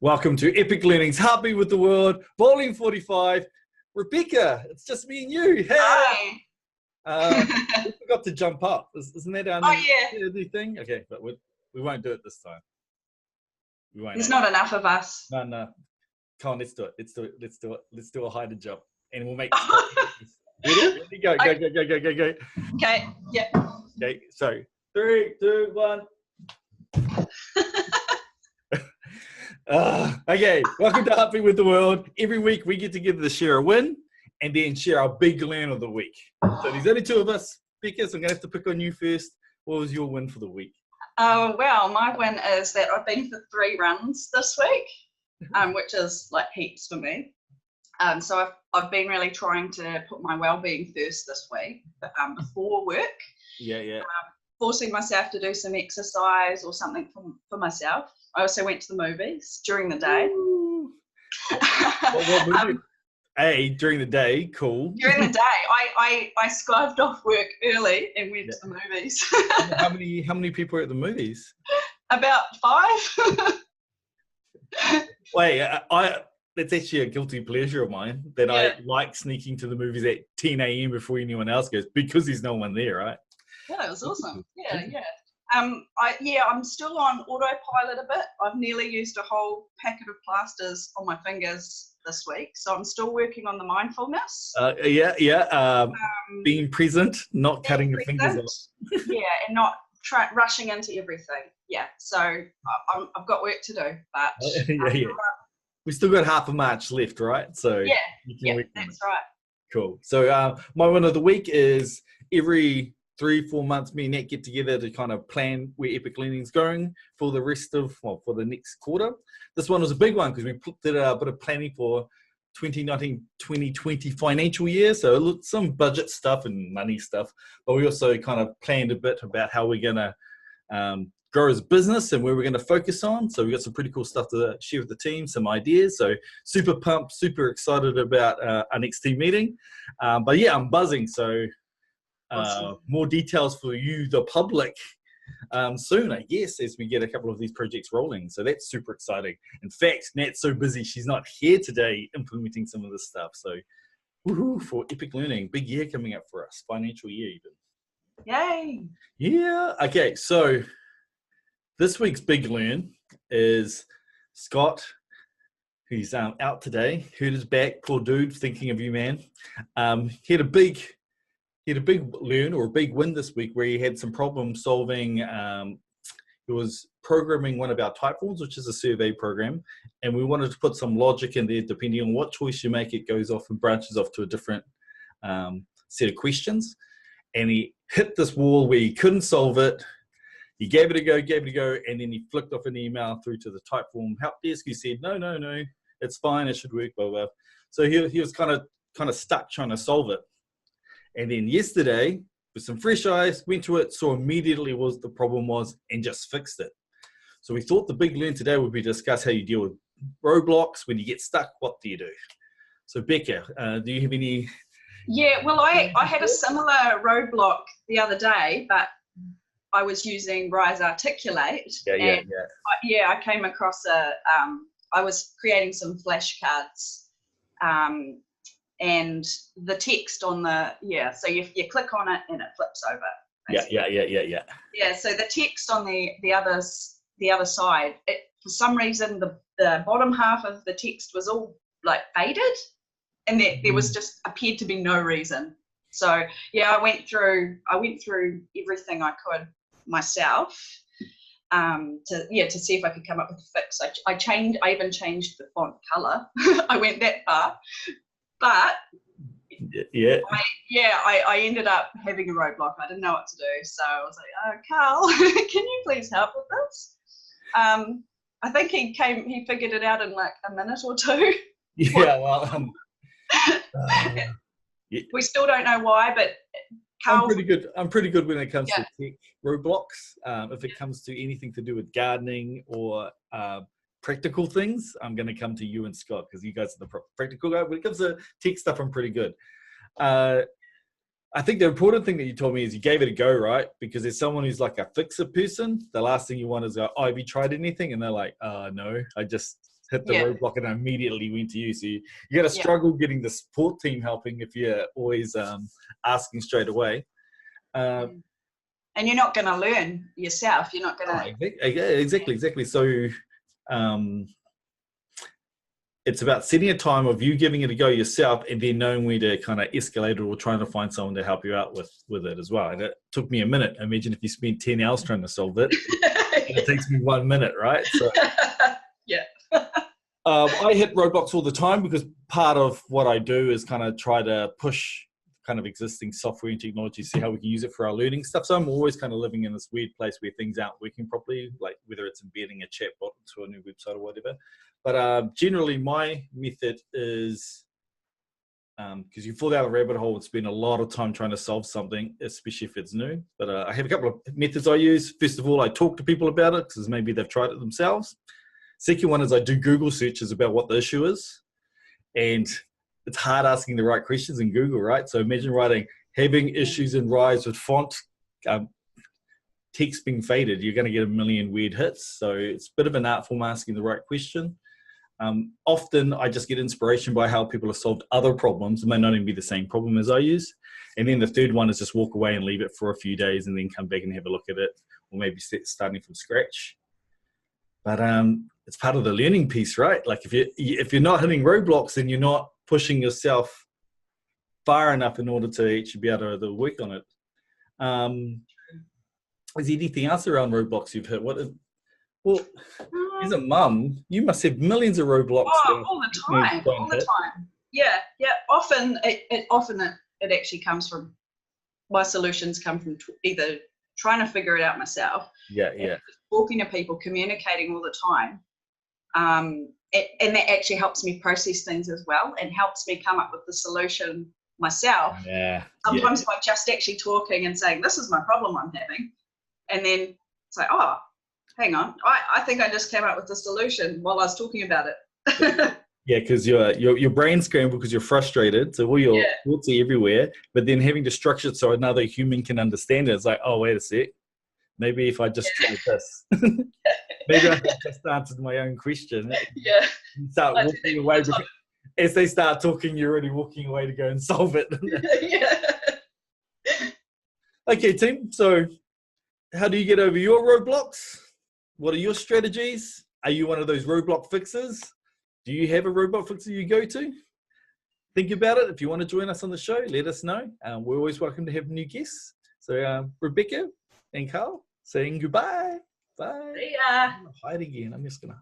Welcome to Epic Learning's Heartbeat with the World, Volume 45. Rebecca, it's just me and you. Hey! Hi. We forgot to jump up. Isn't that our new thing? Okay, but we won't do it this time. We won't. There's not enough of us. No. Come on, let's do it. Let's do a hide and jump. And we'll make Ready? Go. Okay, yeah. Okay, so 3, 2, 1. Okay, welcome to Heartbeat with the World. Every week we get together to share a win and then share our big learn of the week. So there's only 2 of us. Becca, so I'm going to have to pick on you first. What was your win for the week? Oh, well, my win is that I've been for 3 runs this week, which is like heaps for me. So I've been really trying to put my well-being first this week before work. Yeah. Forcing myself to do some exercise or something for myself. I also went to the movies during the day. What movie? During the day, cool. During the day, I skived off work early and went to the movies. How many people are at the movies? About 5. Wait, that's actually a guilty pleasure of mine that I like sneaking to the movies at 10 a.m. before anyone else goes because there's no one there, right? Yeah, it was awesome. Yeah. I'm still on autopilot a bit. I've nearly used a whole packet of plasters on my fingers this week, so I'm still working on the mindfulness. Being present, not cutting your fingers off. Yeah, and not rushing into everything. Yeah, so I've got work to do, but we still got half of March left, right? So that's right. Cool. So my win of the week is every 3-4 months, me and Nat get together to kind of plan where Epic Learning's going for the rest of, for the next quarter. This one was a big one because we did a bit of planning for 2019-2020 financial year. So some budget stuff and money stuff, but we also kind of planned a bit about how we're going to grow as a business and where we're going to focus on. So we got some pretty cool stuff to share with the team, some ideas. So super pumped, super excited about our next team meeting. But yeah, I'm buzzing. So awesome. More details for you, the public, soon, I guess, as we get a couple of these projects rolling. So that's super exciting. In fact, Nat's so busy, she's not here today implementing some of this stuff. So woohoo for Epic Learning. Big year coming up for us, financial year even. Yay! Yeah. Okay, so this week's big learn is Scott, who's out today. Hurt his back, poor dude, thinking of you, man. He had a big learn or a big win this week where he had some problem solving. He was programming one of our Typeforms, which is a survey program, and we wanted to put some logic in there. Depending on what choice you make, it goes off and branches off to a different set of questions. And he hit this wall where he couldn't solve it. He gave it a go, and then he flicked off an email through to the Typeform help desk. He said, no, it's fine, it should work, blah, blah. So he was kind of stuck trying to solve it. And then yesterday, with some fresh eyes, went to it, saw immediately what the problem was, and just fixed it. So we thought the big learn today would be discuss how you deal with roadblocks. When you get stuck, what do you do? So Becca, do you have any? Yeah, well, I had a similar roadblock the other day, but I was using Rise Articulate. I came across I was creating some flashcards. And the text on so you click on it and it flips over. Basically. Yeah, so the text on the other side, for some reason the bottom half of the text was all like faded, and there was just appeared to be no reason. So yeah, I went through everything I could myself to see if I could come up with a fix. I even changed the font color. I went that far. But I ended up having a roadblock. I didn't know what to do, so I was like, Karl, can you please help with this? I think he figured it out in like a minute or 2. We still don't know why, but Karl, I'm pretty good when it comes to tech roadblocks. If it comes to anything to do with gardening or practical things, I'm going to come to you and Scott because you guys are the practical guy. When it comes to tech stuff, I'm pretty good. I think the important thing that you told me is you gave it a go, right? Because there's someone who's like a fixer person. The last thing you want is, have you tried anything? And they're like, no, I just hit the roadblock and I immediately went to you. So you got to struggle getting the support team helping if you're always asking straight away. And you're not going to learn yourself. You're not going to. Exactly. So it's about setting a time of you giving it a go yourself and then knowing where to kind of escalate it or trying to find someone to help you out with it as well. And it took me a minute. Imagine if you spent 10 hours trying to solve it. And it takes me 1 minute, right? So, yeah. I hit roadblocks all the time because part of what I do is kind of try to push kind of existing software and technology, see how we can use it for our learning stuff. So I'm always kind of living in this weird place where things aren't working properly, like whether it's embedding a chatbot into a new website or whatever. But generally my method is, because you fall down a rabbit hole and spend a lot of time trying to solve something, especially if it's new. But I have a couple of methods I use. First of all, I talk to people about it because maybe they've tried it themselves. Second one is I do Google searches about what the issue is. And it's hard asking the right questions in Google, right? So imagine writing, having issues in Rise with font, text being faded. You're going to get a million weird hits. So it's a bit of an art form asking the right question. Often I just get inspiration by how people have solved other problems. It may not even be the same problem as I use. And then the third one is just walk away and leave it for a few days and then come back and have a look at it, or maybe starting from scratch. But it's part of the learning piece, right? Like if you're not hitting roadblocks, then you're not pushing yourself far enough in order to actually be able to work on it. Is there anything else around roadblocks you've hit? Well, as a mum, you must have millions of roadblocks. All the time. Yeah. Often it actually comes from, my solutions come from either trying to figure it out myself. Talking to people, communicating all the time. And that actually helps me process things as well and helps me come up with the solution myself. Sometimes by just actually talking and saying, this is my problem I'm having. And then say, oh, hang on, I think I just came up with the solution while I was talking about it. Because your brain's scrambled because you're frustrated. So all your thoughts are everywhere. But then having to structure it so another human can understand it, it's like, oh, wait a sec. Maybe if I just tried this. Maybe I just answered my own question. You start walking away. As they start talking, you're already walking away to go and solve it. Okay, team. So how do you get over your roadblocks? What are your strategies? Are you one of those roadblock fixers? Do you have a roadblock fixer you go to? Think about it. If you want to join us on the show, let us know. We're always welcome to have new guests. So Rebecca and Karl saying goodbye. Bye. See ya. I'm gonna hide again. I'm just gonna